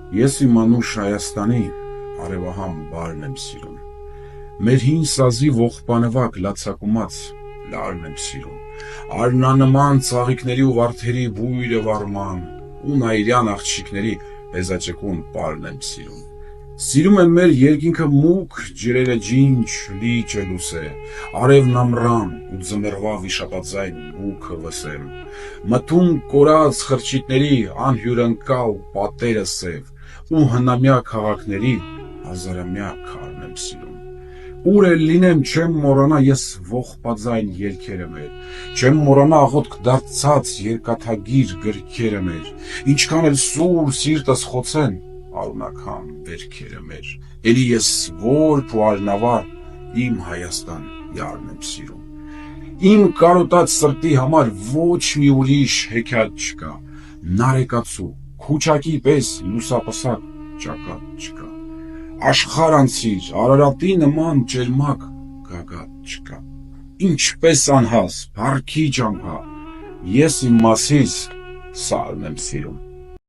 Ես իմ անուշ Հայաստանի արևահամ բարն եմ սիրում, մեր հին սազի ողբանվակ լացակումած լարն եմ սիրում, արնանման ծաղիկների ու վարդերի բույրը վարման, ու նայիրյան աղջիկների պեզաճկուն պարն եմ սիրում, սիրում եմ մեր երկինքը մուգ, ջրերը ջինջ, լիճը լուսե, արևն ամռան ու ձմեռվա վիշապաձայն բուքը լսեմ, մթում կորած խրճիթների անհյուրընկալ պատերը սև, ու հնամյա քաղաքների հազարամյա քարն եմ սիրում, ուր էլ լինեմ չեմ մոռանա ես ողբաձայն ելքերը մեր, չեմ մոռանա աղոթք դարձած երկաթագիր գրքերը մեր, ինչքան էլ սուր սիրտս խոցեն արունական վերքերը մեր, էլի ես որբ ու արնավար իմ Հայաստան յարն եմ սիրում, իմ կարոտած սրտի համար ոչ մի ուրիշ հեքիաթ չկա, նարեկացու, քուչակի պես լուսապսակ ճակատ չկա, աշխարհ անցիր, Արարատի նման ճերմակ գագաթ չկա, ինչպես անհաս, փառքի ճամփա, ես իմ մասիս սարն եմ սիրում,